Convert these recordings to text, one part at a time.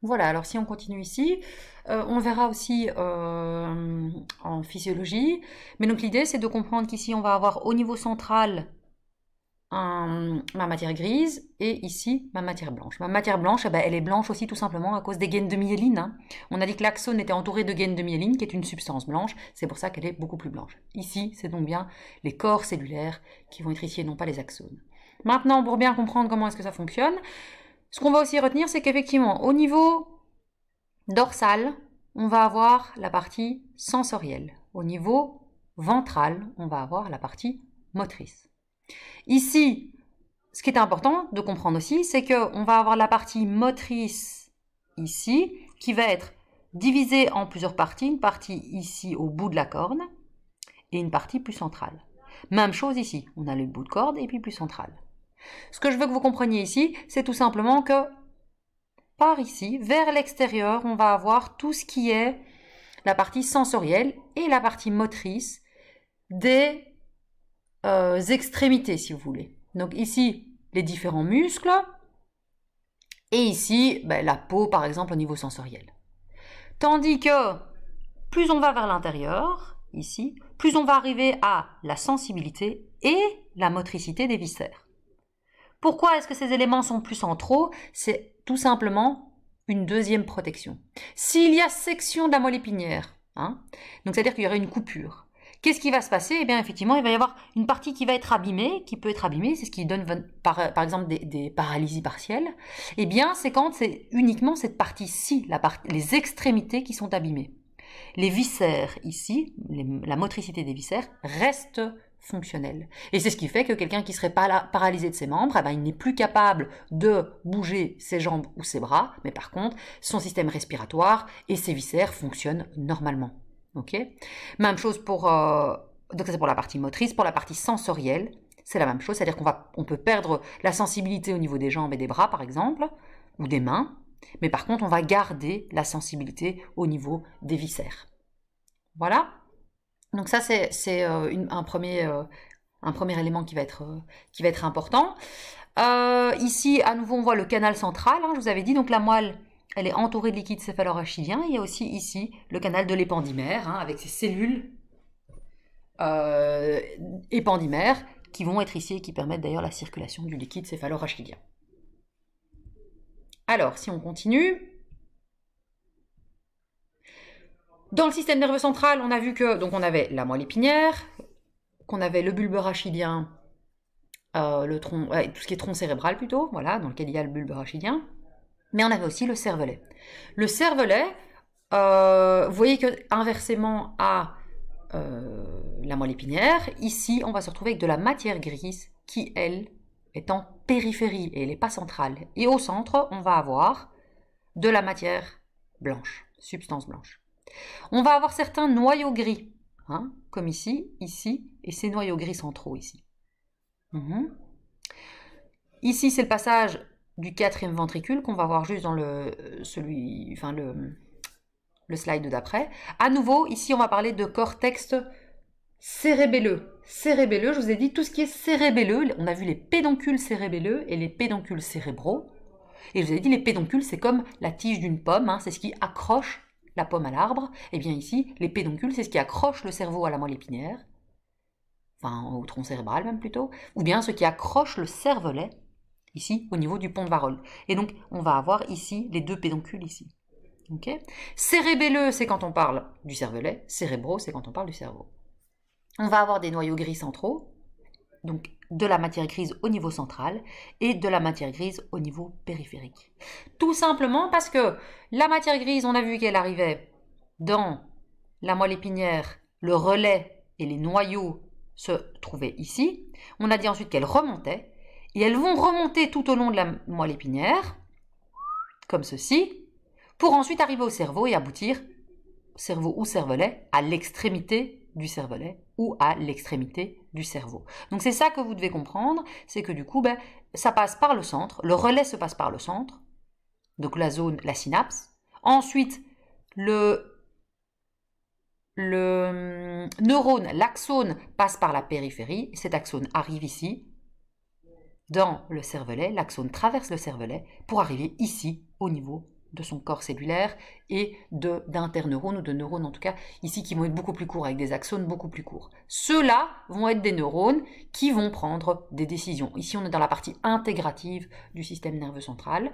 Voilà, alors si on continue ici, on verra aussi en physiologie. Mais donc l'idée, c'est de comprendre qu'ici, on va avoir au niveau central ma matière grise et ici ma matière blanche. Ma matière blanche, eh ben, elle est blanche aussi tout simplement à cause des gaines de myéline. Hein. On a dit que l'axone était entouré de gaines de myéline, qui est une substance blanche, c'est pour ça qu'elle est beaucoup plus blanche. Ici, c'est donc bien les corps cellulaires qui vont être ici et non pas les axones. Maintenant, pour bien comprendre comment est-ce que ça fonctionne, ce qu'on va aussi retenir, c'est qu'effectivement, au niveau dorsal, on va avoir la partie sensorielle. Au niveau ventral, on va avoir la partie motrice. Ici, ce qui est important de comprendre aussi, c'est qu'on va avoir la partie motrice ici, qui va être divisée en plusieurs parties. Une partie ici au bout de la corne et une partie plus centrale. Même chose ici, on a le bout de corde et puis plus centrale. Ce que je veux que vous compreniez ici, c'est tout simplement que par ici, vers l'extérieur, on va avoir tout ce qui est la partie sensorielle et la partie motrice des extrémités, si vous voulez. Donc ici, les différents muscles, et ici, ben, la peau, par exemple, au niveau sensoriel. Tandis que plus on va vers l'intérieur, ici, plus on va arriver à la sensibilité et la motricité des viscères. Pourquoi est-ce que ces éléments sont plus centraux? C'est tout simplement une deuxième protection. S'il y a section de la moelle épinière, hein, donc c'est-à-dire qu'il y aurait une coupure, qu'est-ce qui va se passer? Eh bien, effectivement, il va y avoir une partie qui va être abîmée, qui peut être abîmée, c'est ce qui donne par exemple des paralysies partielles. Eh bien, c'est quand c'est uniquement cette partie-ci, les extrémités qui sont abîmées. Les viscères ici, la motricité des viscères reste fonctionnelle. Et c'est ce qui fait que quelqu'un qui serait paralysé de ses membres, eh ben, il n'est plus capable de bouger ses jambes ou ses bras, mais par contre, son système respiratoire et ses viscères fonctionnent normalement. Okay, même chose pour, donc ça c'est pour la partie motrice. Pour la partie sensorielle, c'est la même chose, c'est-à-dire qu'on peut perdre la sensibilité au niveau des jambes et des bras, par exemple, ou des mains, mais par contre, on va garder la sensibilité au niveau des viscères. Voilà. Donc ça, c'est un premier élément qui va être important. Ici, à nouveau, on voit le canal central. Hein, je vous avais dit, donc la moelle, elle est entourée de liquide céphalorachidien. Il y a aussi ici le canal de l'épendymère, hein, avec ses cellules épendymères qui vont être ici et qui permettent d'ailleurs la circulation du liquide céphalorachidien. Alors, si on continue, dans le système nerveux central, on a vu que donc on avait la moelle épinière, qu'on avait le bulbe rachidien, le tronc, tout ce qui est tronc cérébral plutôt, voilà, dans lequel il y a le bulbe rachidien, mais on avait aussi le cervelet. Le cervelet, vous voyez que inversement à la moelle épinière, ici on va se retrouver avec de la matière grise qui, elle, est en périphérie et elle n'est pas centrale. Et au centre, on va avoir de la matière blanche, substance blanche. On va avoir certains noyaux gris, hein, comme ici, ici, et ces noyaux gris centraux ici. Ici, c'est le passage du quatrième ventricule qu'on va voir juste dans le slide d'après. À nouveau, ici, on va parler de cortex cérébelleux. Cérébelleux, je vous ai dit, tout ce qui est cérébelleux, on a vu les pédoncules cérébelleux et les pédoncules cérébraux. Et je vous ai dit, les pédoncules, c'est comme la tige d'une pomme, hein, c'est ce qui accroche la pomme à l'arbre. Et bien ici, les pédoncules, c'est ce qui accroche le cerveau à la moelle épinière, enfin au tronc cérébral même plutôt, ou bien ce qui accroche le cervelet, ici, au niveau du pont de Varol. Et donc, on va avoir ici les deux pédoncules ici. Okay. Cérébelleux, c'est quand on parle du cervelet. Cérébraux, c'est quand on parle du cerveau. On va avoir des noyaux gris centraux, donc de la matière grise au niveau central et de la matière grise au niveau périphérique. Tout simplement parce que la matière grise, on a vu qu'elle arrivait dans la moelle épinière, le relais et les noyaux se trouvaient ici. On a dit ensuite qu'elles remontaient et elles vont remonter tout au long de la moelle épinière, comme ceci, pour ensuite arriver au cerveau et aboutir, cerveau ou cervelet, à l'extrémité du cervelet ou à l'extrémité du cerveau. Donc c'est ça que vous devez comprendre, c'est que du coup, ça passe par le centre, le relais se passe par le centre, donc la zone, la synapse. Ensuite, le neurone, l'axone, passe par la périphérie, cet axone arrive ici, dans le cervelet, l'axone traverse le cervelet pour arriver ici, au niveau de son corps cellulaire et d'interneurones ou de neurones en tout cas, ici qui vont être beaucoup plus courts, avec des axones beaucoup plus courts. Ceux-là vont être des neurones qui vont prendre des décisions. Ici, on est dans la partie intégrative du système nerveux central,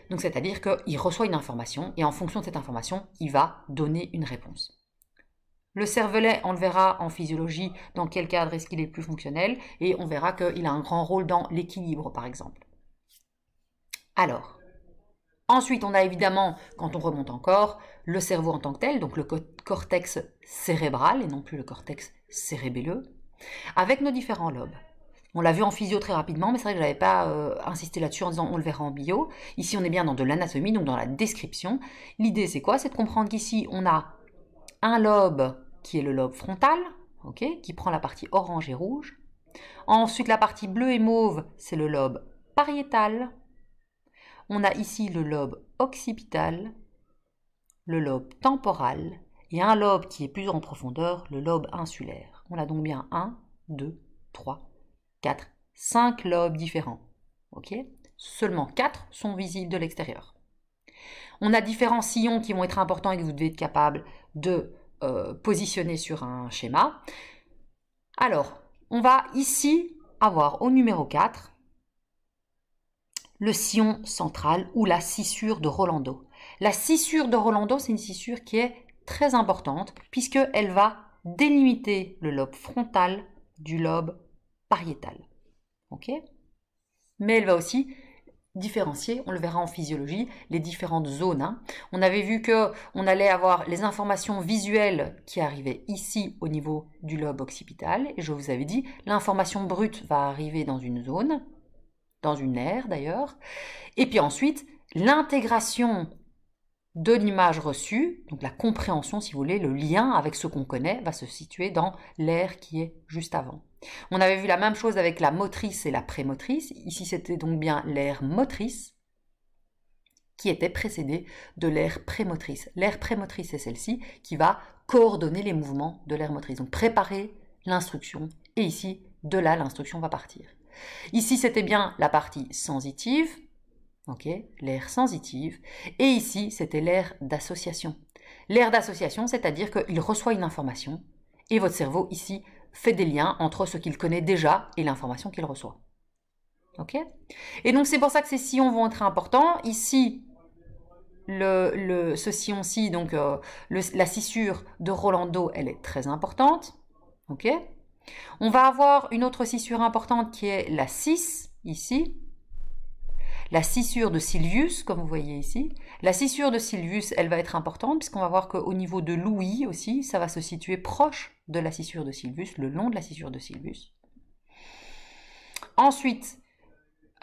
donc c'est-à-dire qu'il reçoit une information et en fonction de cette information, il va donner une réponse. Le cervelet, on le verra en physiologie, dans quel cadre est-ce qu'il est plus fonctionnel, et on verra qu'il a un grand rôle dans l'équilibre, par exemple. Alors, ensuite, on a évidemment, quand on remonte encore, le cerveau en tant que tel, donc le cortex cérébral et non plus le cortex cérébelleux, avec nos différents lobes. On l'a vu en physio très rapidement, mais c'est vrai que je n'avais pas insisté là-dessus en disant on le verra en bio. Ici, on est bien dans de l'anatomie, donc dans la description. L'idée, c'est quoi? C'est de comprendre qu'ici, on a un lobe qui est le lobe frontal, okay, qui prend la partie orange et rouge. Ensuite, la partie bleue et mauve, c'est le lobe pariétal. On a ici le lobe occipital, le lobe temporal et un lobe qui est plus en profondeur, le lobe insulaire. On a donc bien 1, 2, 3, 4, 5 lobes différents. Okay, seulement 4 sont visibles de l'extérieur. On a différents sillons qui vont être importants et que vous devez être capable de positionner sur un schéma. Alors, on va ici avoir au numéro 4 le sillon central ou la scissure de Rolando. La scissure de Rolando, c'est une scissure qui est très importante puisqu'elle va délimiter le lobe frontal du lobe pariétal. Okay, mais elle va aussi différencier, on le verra en physiologie, les différentes zones. Hein. On avait vu qu'on allait avoir les informations visuelles qui arrivaient ici au niveau du lobe occipital. Et je vous avais dit, l'information brute va arriver dans une zone, dans une aire d'ailleurs. Et puis ensuite, l'intégration de l'image reçue, donc la compréhension si vous voulez, le lien avec ce qu'on connaît, va se situer dans l'aire qui est juste avant. On avait vu la même chose avec la motrice et la prémotrice. Ici, c'était donc bien l'aire motrice qui était précédée de l'aire prémotrice. L'aire prémotrice, c'est celle-ci qui va coordonner les mouvements de l'aire motrice. Donc, préparer l'instruction. Et ici, de là, l'instruction va partir. Ici, c'était bien la partie sensitive. Okay, l'aire sensitive. Et ici, c'était l'aire d'association. L'aire d'association, c'est-à-dire qu'il reçoit une information et votre cerveau, ici, fait des liens entre ce qu'il connaît déjà et l'information qu'il reçoit. Okay, et donc, c'est pour ça que ces sillons vont être importants. Ici, ce sillon-ci, donc la scissure de Rolando, elle est très importante. Okay, on va avoir une autre scissure importante qui est la 6, ici. La scissure de Sylvius, comme vous voyez ici. La scissure de Sylvius, elle va être importante puisqu'on va voir qu'au niveau de l'ouïe aussi, ça va se situer proche de la scissure de Sylvius, le long de la scissure de Sylvius. Ensuite,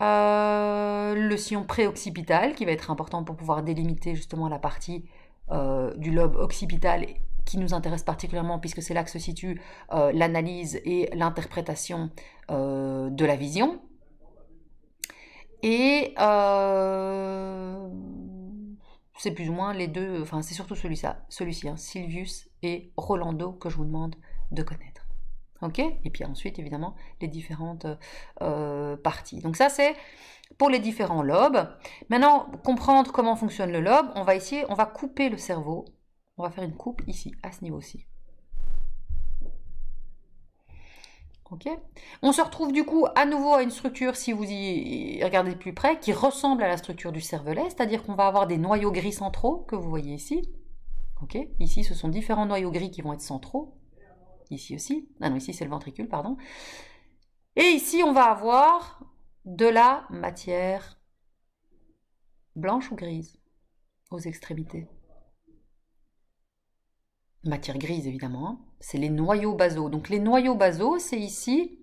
le sillon préoccipital qui va être important pour pouvoir délimiter justement la partie du lobe occipital qui nous intéresse particulièrement puisque c'est là que se situe l'analyse et l'interprétation de la vision. Et c'est plus ou moins les deux, enfin c'est surtout celui-ci, hein, Sylvius et Rolando que je vous demande de connaître. Ok? Et puis ensuite, évidemment, les différentes parties. Donc ça, c'est pour les différents lobes. Maintenant, comprendre comment fonctionne le lobe, on va couper le cerveau. On va faire une coupe ici, à ce niveau-ci. Okay. On se retrouve du coup à nouveau à une structure, si vous y regardez de plus près, qui ressemble à la structure du cervelet, c'est-à-dire qu'on va avoir des noyaux gris centraux, que vous voyez ici. Okay. Ici, ce sont différents noyaux gris qui vont être centraux. Ici aussi. Ah non, ici c'est le ventricule, pardon. Et ici, on va avoir de la matière blanche ou grise aux extrémités. Matière grise, évidemment, hein. C'est les noyaux basaux. Donc les noyaux basaux, c'est ici,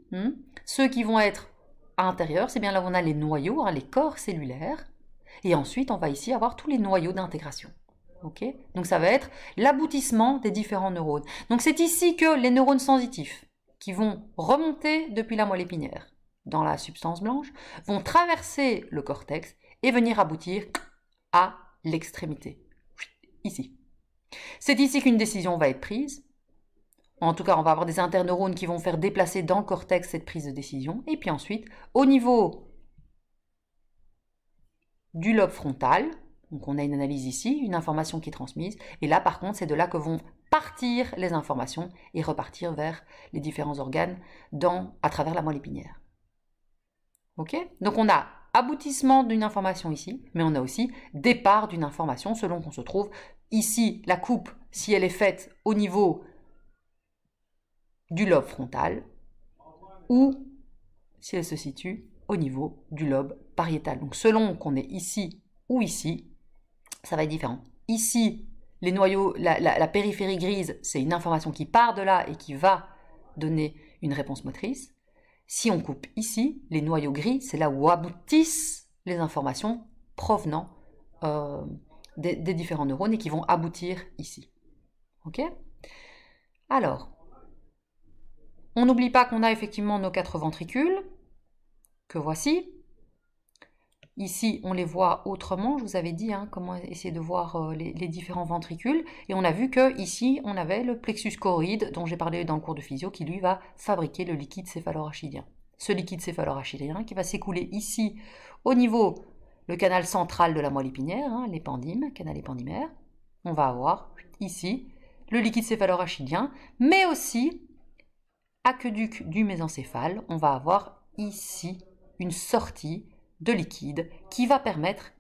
ceux qui vont être à l'intérieur, c'est bien là où on a les noyaux, hein, les corps cellulaires. Et ensuite, on va ici avoir tous les noyaux d'intégration. Okay, donc ça va être l'aboutissement des différents neurones. Donc c'est ici que les neurones sensitifs, qui vont remonter depuis la moelle épinière dans la substance blanche, vont traverser le cortex et venir aboutir à l'extrémité, ici. C'est ici qu'une décision va être prise. En tout cas, on va avoir des interneurones qui vont faire déplacer dans le cortex cette prise de décision. Et puis ensuite, au niveau du lobe frontal, Donc on a une analyse ici, une information qui est transmise, et là par contre c'est de là que vont partir les informations et repartir vers les différents organes à travers la moelle épinière. Ok? Donc on a aboutissement d'une information ici, mais on a aussi départ d'une information selon qu'on se trouve ici. La coupe, si elle est faite au niveau du lobe frontal ou si elle se situe au niveau du lobe pariétal. Donc selon qu'on est ici ou ici, ça va être différent. Ici, les noyaux, la périphérie grise, c'est une information qui part de là et qui va donner une réponse motrice. Si on coupe ici, les noyaux gris, c'est là où aboutissent les informations provenant des différents neurones et qui vont aboutir ici. Ok? Alors, on n'oublie pas qu'on a effectivement nos 4 ventricules, que voici. Ici, on les voit autrement. Je vous avais dit comment essayer de voir les différents ventricules. Et on a vu que ici, on avait le plexus choroïde, dont j'ai parlé dans le cours de physio, qui lui va fabriquer le liquide céphalorachidien. Ce liquide céphalorachidien qui va s'écouler ici au niveau, le canal central de la moelle épinière, l'épendym, canal épendymaire. On va avoir ici le liquide céphalorachidien, mais aussi aqueduc du mésencéphale. On va avoir ici une sortie de liquide qui va permettre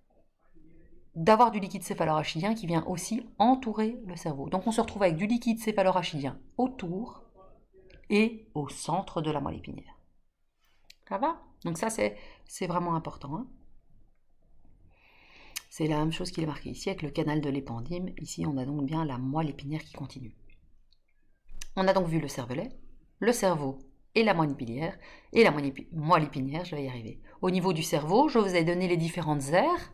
d'avoir du liquide céphalorachidien qui vient aussi entourer le cerveau. Donc on se retrouve avec du liquide céphalorachidien autour et au centre de la moelle épinière. Ça va? Donc ça c'est vraiment important. C'est la même chose qu'il est marqué ici avec le canal de l'épendym. Ici on a donc bien la moelle épinière qui continue. On a donc vu le cervelet, le cerveau et la moelle épinière, moelle épinière, je vais y arriver. Au niveau du cerveau, je vous ai donné les différentes aires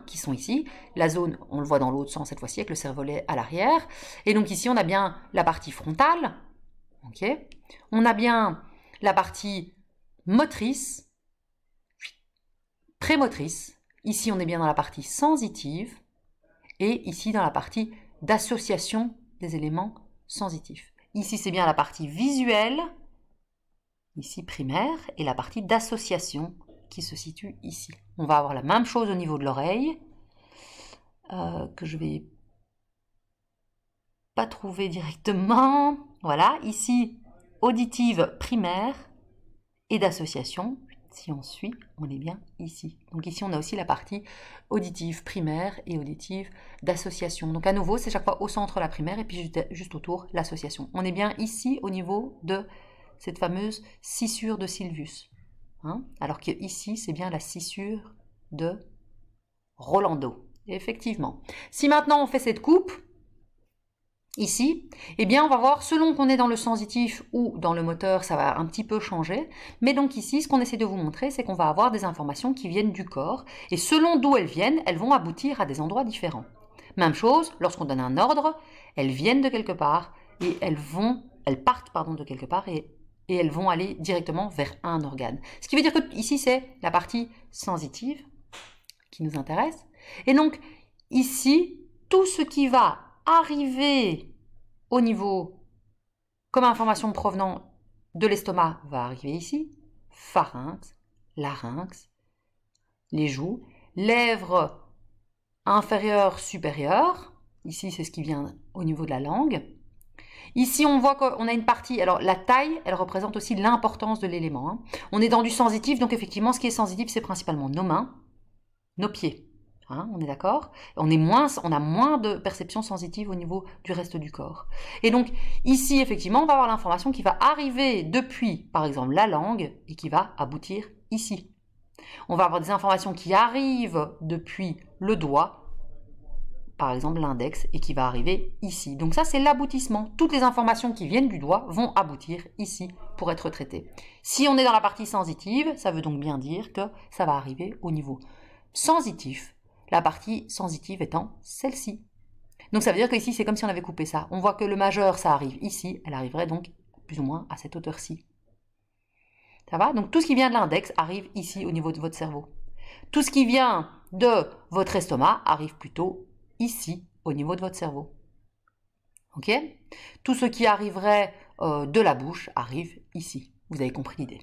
qui sont ici. La zone, on le voit dans l'autre sens cette fois-ci, avec le cervelet à l'arrière. Et donc ici, on a bien la partie frontale. Okay. On a bien la partie motrice, prémotrice. Ici, on est bien dans la partie sensitive. Et ici, dans la partie d'association des éléments sensitifs. Ici, c'est bien la partie visuelle, ici primaire, et la partie d'association qui se situe ici. On va avoir la même chose au niveau de l'oreille, que je vais pas trouver directement. Voilà, ici, auditive primaire et d'association. Si on suit, on est bien ici. Donc ici, on a aussi la partie auditive primaire et auditive d'association. Donc à nouveau, c'est chaque fois au centre la primaire et puis juste autour l'association. On est bien ici au niveau de cette fameuse scissure de Sylvius. Alors que ici, c'est bien la scissure de Rolando. Et effectivement. Si maintenant on fait cette coupe, ici, eh bien on va voir, selon qu'on est dans le sensitif ou dans le moteur, ça va un petit peu changer. Mais donc ici, ce qu'on essaie de vous montrer, c'est qu'on va avoir des informations qui viennent du corps. Et selon d'où elles viennent, elles vont aboutir à des endroits différents. Même chose, lorsqu'on donne un ordre, elles viennent de quelque part et elles partent de quelque part et elles vont aller directement vers un organe. Ce qui veut dire que ici, c'est la partie sensitive qui nous intéresse. Et donc, ici, tout ce qui va arriver au niveau, comme information provenant de l'estomac, va arriver ici. Pharynx, larynx, les joues, lèvres inférieures, supérieures. Ici, c'est ce qui vient au niveau de la langue. Ici, on voit qu'on a une partie, alors la taille, elle représente aussi l'importance de l'élément. On est dans du sensitif, donc effectivement, ce qui est sensitif, c'est principalement nos mains, nos pieds. On est d'accord? On a moins de perception sensitive au niveau du reste du corps. Et donc, ici, effectivement, on va avoir l'information qui va arriver depuis, par exemple, la langue et qui va aboutir ici. On va avoir des informations qui arrivent depuis le doigt, par exemple l'index, et qui va arriver ici. Donc ça, c'est l'aboutissement. Toutes les informations qui viennent du doigt vont aboutir ici pour être traitées. Si on est dans la partie sensitive, ça veut donc bien dire que ça va arriver au niveau sensitif, la partie sensitive étant celle-ci. Donc ça veut dire qu'ici, c'est comme si on avait coupé ça. On voit que le majeur, ça arrive ici, elle arriverait donc plus ou moins à cette hauteur-ci. Ça va? Donc tout ce qui vient de l'index arrive ici au niveau de votre cerveau. Tout ce qui vient de votre estomac arrive plutôt ici, au niveau de votre cerveau. Ok? Tout ce qui arriverait de la bouche arrive ici. Vous avez compris l'idée.